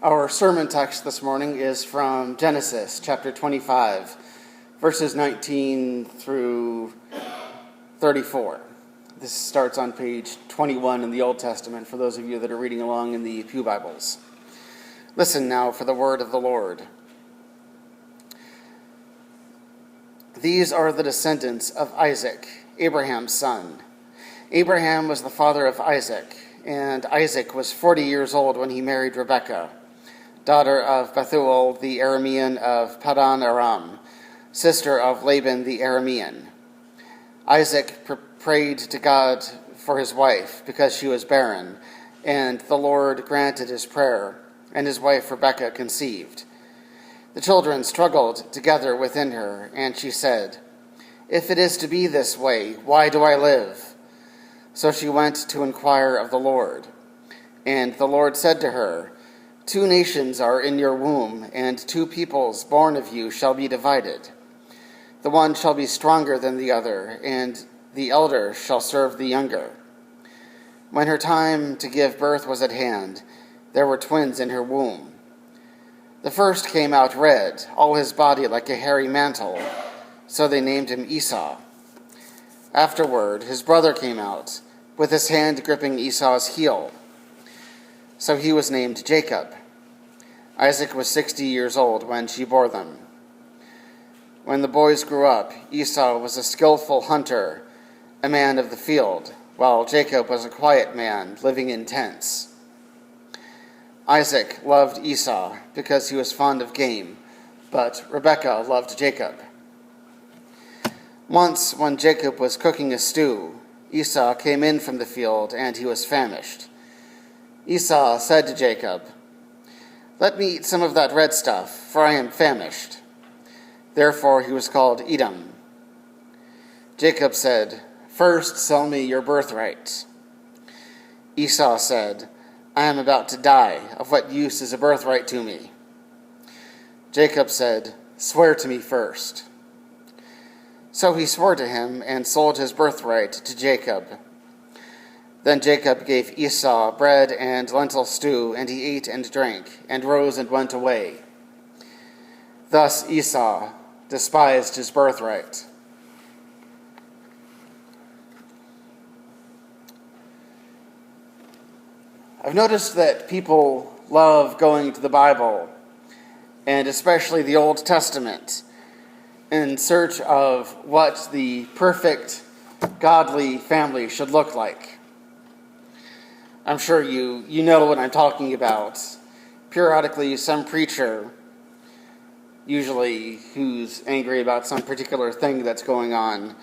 Our sermon text this morning is from Genesis chapter 25, verses 19 through 34. This starts on page 21 in the Old Testament for those of you that are reading along in the Pew Bibles. Listen now for the word of the Lord. These are the descendants of Isaac, Abraham's son. Abraham was the father of Isaac, and Isaac was 40 years old when he married Rebekah, daughter of Bethuel the Aramean of Padan Aram, sister of Laban the Aramean. Isaac prayed to God for his wife because she was barren, and the Lord granted his prayer, and his wife Rebekah conceived. The children struggled together within her, and she said, "If it is to be this way, why do I live?" So she went to inquire of the Lord. And the Lord said to her, "Two nations are in your womb, and two peoples born of you shall be divided. The one shall be stronger than the other, and the elder shall serve the younger." When her time to give birth was at hand, there were twins in her womb. The first came out red, all his body like a hairy mantle, so they named him Esau. Afterward, his brother came out, with his hand gripping Esau's heel. So he was named Jacob. Isaac was 60 years old when she bore them. When the boys grew up, Esau was a skillful hunter, a man of the field, while Jacob was a quiet man living in tents. Isaac loved Esau because he was fond of game, but Rebekah loved Jacob. Once, when Jacob was cooking a stew, Esau came in from the field, and he was famished. Esau said to Jacob, "Let me eat some of that red stuff, for I am famished." Therefore he was called Edom. Jacob said, "First sell me your birthright." Esau said, "I am about to die. Of what use is a birthright to me?" Jacob said, "Swear to me first." So he swore to him and sold his birthright to Jacob. Then Jacob gave Esau bread and lentil stew, and he ate and drank, and rose and went away. Thus Esau despised his birthright. I've noticed that people love going to the Bible, and especially the Old Testament, in search of what the perfect, godly family should look like. I'm sure you know what I'm talking about. Periodically, some preacher, usually who's angry about some particular thing that's going on,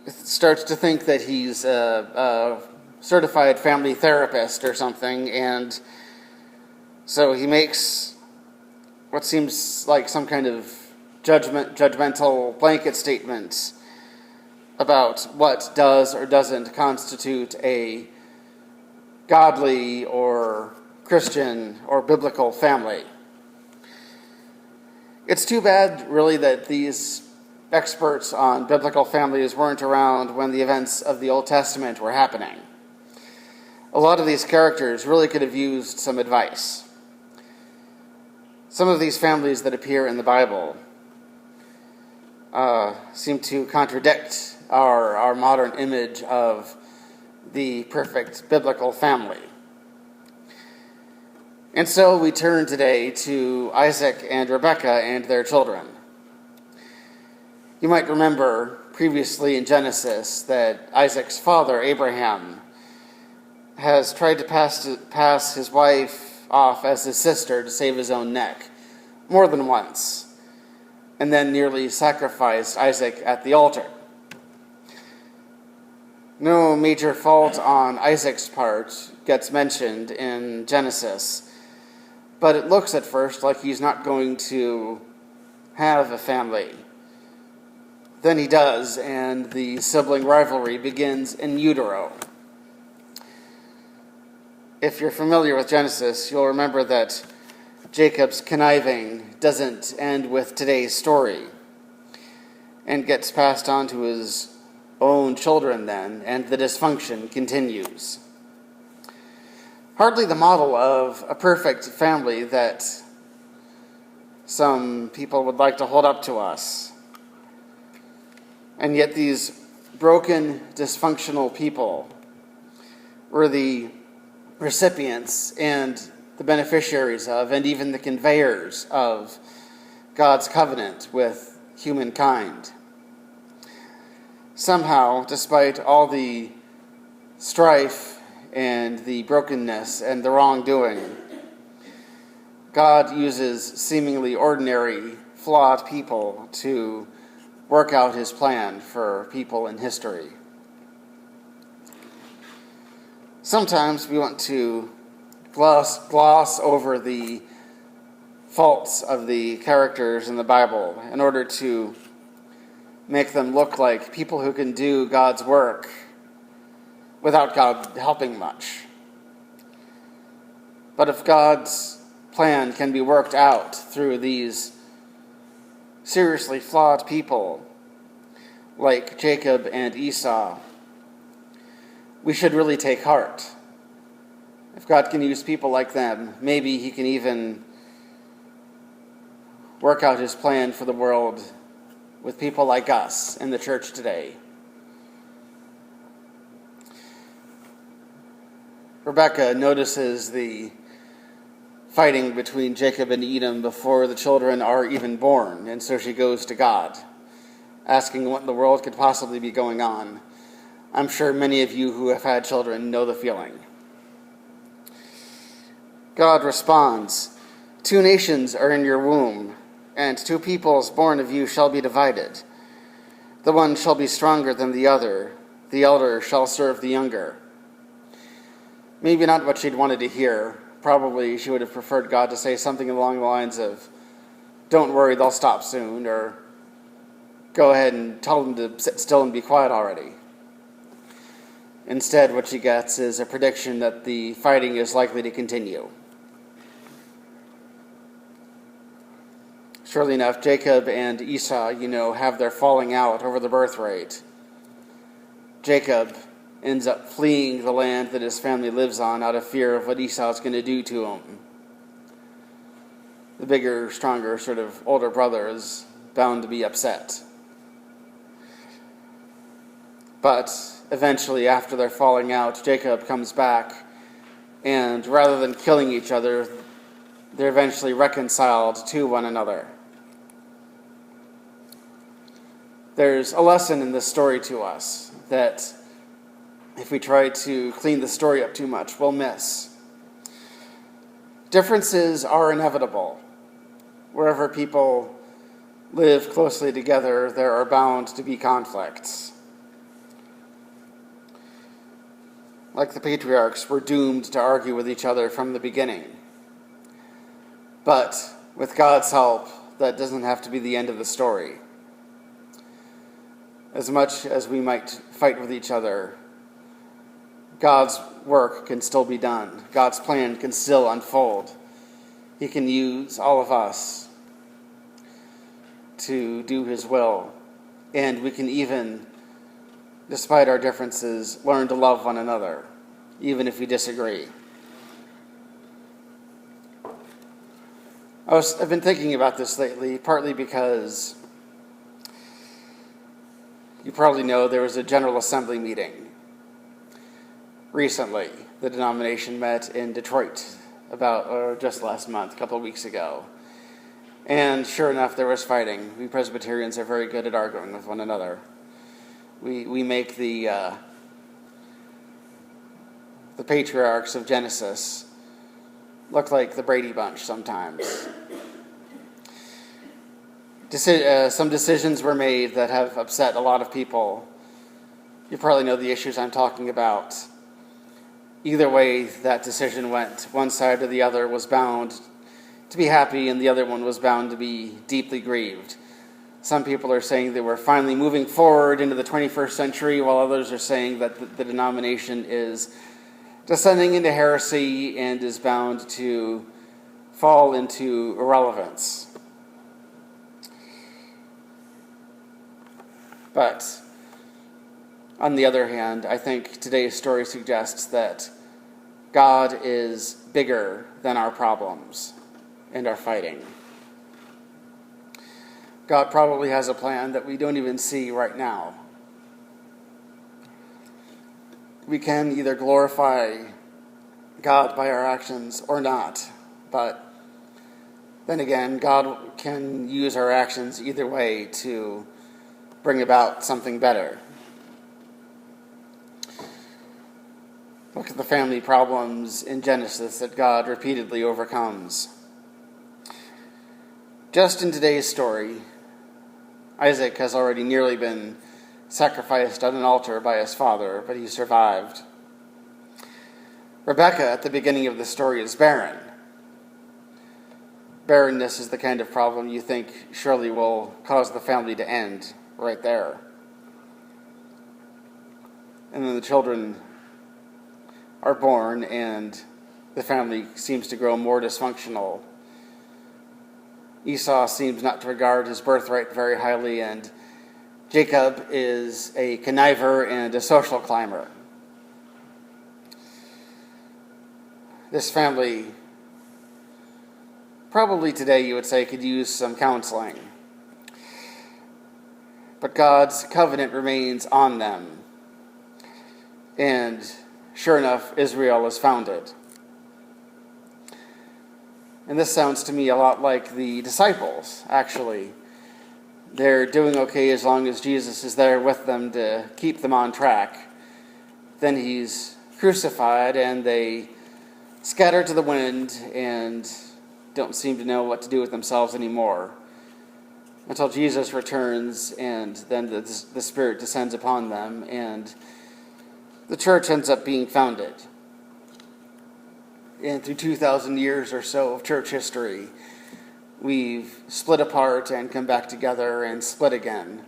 starts to think that he's a certified family therapist or something, and so he makes what seems like some kind of judgmental blanket statement about what does or doesn't constitute a godly or Christian or biblical family. It's too bad, really, that these experts on biblical families weren't around when the events of the Old Testament were happening. A lot of these characters really could have used some advice. Some of these families that appear in the Bible seem to contradict our modern image of the perfect biblical family. And so we turn today to Isaac and Rebekah and their children. You might remember previously in Genesis that Isaac's father, Abraham, has tried to pass his wife off as his sister to save his own neck more than once, and then nearly sacrificed Isaac at the altar. No major fault on Isaac's part gets mentioned in Genesis, but it looks at first like he's not going to have a family. Then he does, and the sibling rivalry begins in utero. If you're familiar with Genesis, you'll remember that Jacob's conniving doesn't end with today's story and gets passed on to his own children then, and the dysfunction continues. Hardly the model of a perfect family that some people would like to hold up to us. And yet these broken, dysfunctional people were the recipients and the beneficiaries of, and even the conveyors of, God's covenant with humankind. Somehow, despite all the strife and the brokenness and the wrongdoing, God uses seemingly ordinary, flawed people to work out his plan for people in history. Sometimes we want to gloss over the faults of the characters in the Bible in order to make them look like people who can do God's work without God helping much. But if God's plan can be worked out through these seriously flawed people like Jacob and Esau, we should really take heart. If God can use people like them, maybe he can even work out his plan for the world with people like us in the church today. Rebekah notices the fighting between Jacob and Edom before the children are even born, and so she goes to God, asking what in the world could possibly be going on. I'm sure many of you who have had children know the feeling. God responds, 2 nations are in your womb, and 2 peoples born of you shall be divided. The one shall be stronger than the other. The elder shall serve the younger. Maybe not what she'd wanted to hear. Probably she would have preferred God to say something along the lines of, don't worry, they'll stop soon, or go ahead and tell them to sit still and be quiet already. Instead, what she gets is a prediction that the fighting is likely to continue. Surely enough, Jacob and Esau, have their falling out over the birthright. Jacob ends up fleeing the land that his family lives on out of fear of what Esau's going to do to him. The bigger, stronger, sort of older brother is bound to be upset. But eventually, after their falling out, Jacob comes back, and rather than killing each other, they're eventually reconciled to one another. There's a lesson in this story to us that if we try to clean the story up too much, we'll miss. Differences are inevitable. Wherever people live closely together, there are bound to be conflicts. Like the patriarchs, we're doomed to argue with each other from the beginning. But with God's help, that doesn't have to be the end of the story. As much as we might fight with each other, God's work can still be done. God's plan can still unfold. He can use all of us to do his will. And we can even, despite our differences, learn to love one another, even if we disagree. I've been thinking about this lately, partly because you probably know there was a General Assembly meeting recently. The denomination met in Detroit just last month, a couple of weeks ago. And sure enough, there was fighting. We Presbyterians are very good at arguing with one another. We make the patriarchs of Genesis look like the Brady Bunch sometimes. Some decisions were made that have upset a lot of people. You probably know the issues I'm talking about. Either way that decision went, one side or the other was bound to be happy and the other one was bound to be deeply grieved. Some people are saying that we're finally moving forward into the 21st century, while others are saying that the denomination is descending into heresy and is bound to fall into irrelevance. But on the other hand, I think today's story suggests that God is bigger than our problems and our fighting. God probably has a plan that we don't even see right now. We can either glorify God by our actions or not, but then again, God can use our actions either way to bring about something better. Look at the family problems in Genesis that God repeatedly overcomes. Just in today's story, Isaac has already nearly been sacrificed on an altar by his father, but he survived. Rebekah, at the beginning of the story, is barren. Barrenness is the kind of problem you think surely will cause the family to end right there. And then the children are born, and the family seems to grow more dysfunctional. Esau seems not to regard his birthright very highly, and Jacob is a conniver and a social climber. This family, probably today you would say, could use some counseling. But God's covenant remains on them. And sure enough, Israel is founded. And this sounds to me a lot like the disciples, actually. They're doing okay as long as Jesus is there with them to keep them on track. Then he's crucified and they scatter to the wind and don't seem to know what to do with themselves anymore until Jesus returns, and then the Spirit descends upon them and the church ends up being founded. And through 2,000 years or so of church history, we've split apart and come back together and split again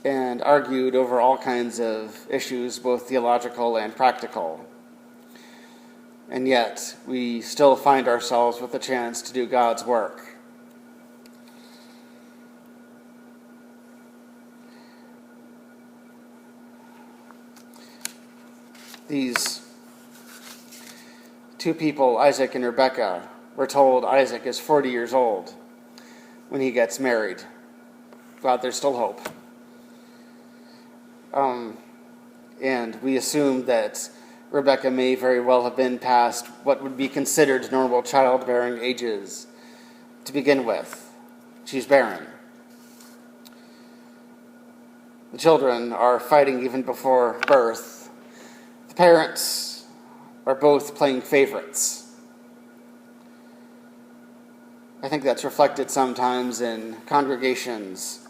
and argued over all kinds of issues, both theological and practical. And yet, we still find ourselves with a chance to do God's work. These two people, Isaac and Rebekah, we're told Isaac is 40 years old when he gets married. God, there's still hope. And we assume that Rebekah may very well have been past what would be considered normal childbearing ages to begin with. She's barren. The children are fighting even before birth. The parents are both playing favorites. I think that's reflected sometimes in congregations,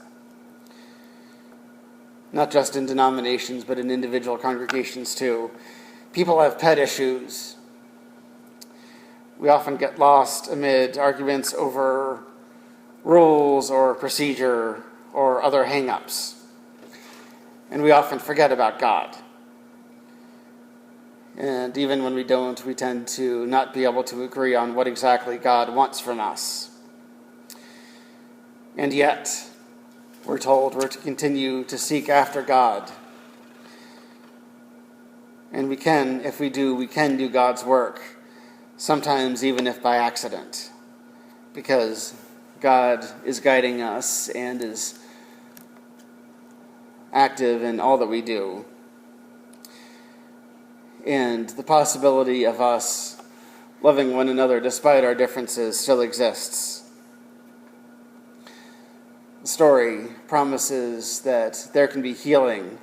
not just in denominations, but in individual congregations too. People have pet issues. We often get lost amid arguments over rules or procedure or other hang-ups. And we often forget about God. And even when we don't, we tend to not be able to agree on what exactly God wants from us. And yet, we're told we're to continue to seek after God. And we can, if we do, we can do God's work, sometimes even if by accident, because God is guiding us and is active in all that we do. And the possibility of us loving one another despite our differences still exists. The story promises that there can be healing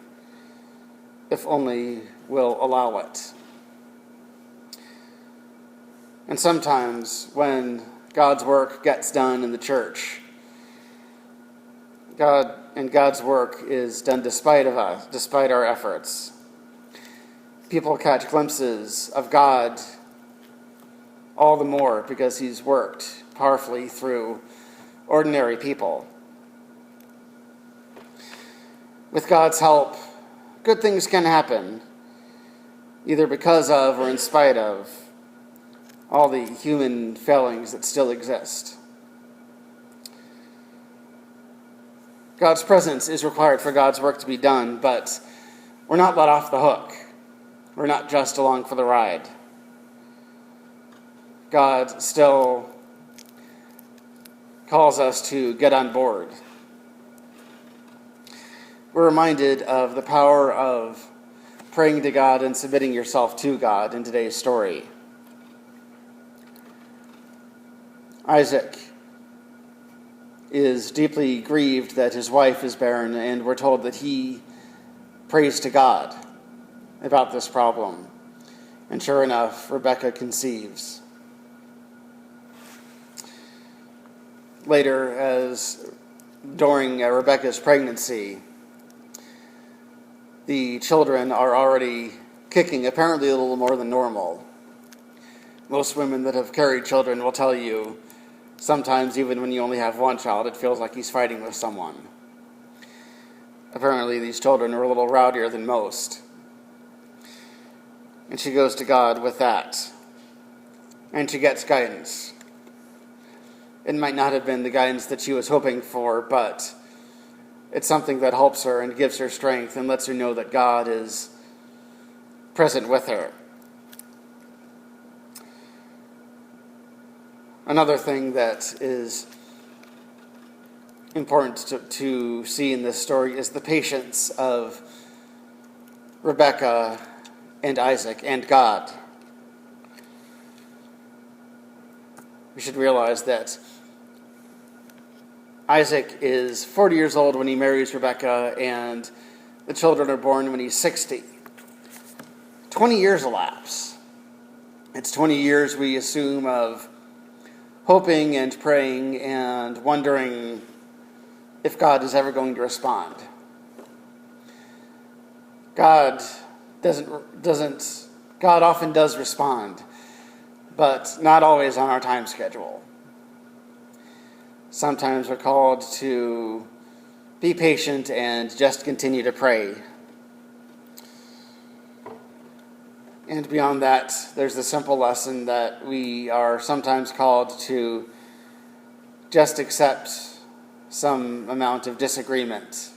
if only we'll allow it. And sometimes when God's work gets done in the church, God's work is done despite of us, despite our efforts. People catch glimpses of God all the more because he's worked powerfully through ordinary people. With God's help, good things can happen, either because of or in spite of all the human failings that still exist. God's presence is required for God's work to be done, but we're not let off the hook. We're not just along for the ride. God still calls us to get on board. We're reminded of the power of praying to God and submitting yourself to God in today's story. Isaac is deeply grieved that his wife is barren, and we're told that he prays to God about this problem. And sure enough, Rebekah conceives. Later, during Rebekah's pregnancy, the children are already kicking, apparently a little more than normal. Most women that have carried children will tell you, sometimes even when you only have one child, it feels like he's fighting with someone. Apparently these children are a little rowdier than most. And she goes to God with that. And she gets guidance. It might not have been the guidance that she was hoping for, but it's something that helps her and gives her strength and lets her know that God is present with her. Another thing that is important to see in this story is the patience of Rebekah and Isaac and God. We should realize that Isaac is 40 years old when he marries Rebekah, and the children are born when he's 60. 20 years elapse. It's 20 years, we assume, of hoping and praying and wondering if God is ever going to respond. God often does respond, but not always on our time schedule. Sometimes we're called to be patient and just continue to pray. And beyond that, there's the simple lesson that we are sometimes called to just accept some amount of disagreement.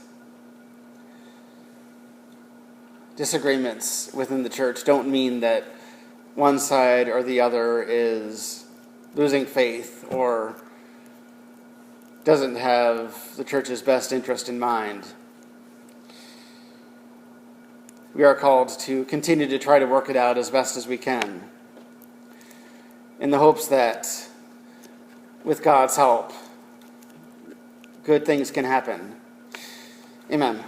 Disagreements within the church don't mean that one side or the other is losing faith or doesn't have the church's best interest in mind. We are called to continue to try to work it out as best as we can, in the hopes that with God's help, good things can happen. Amen.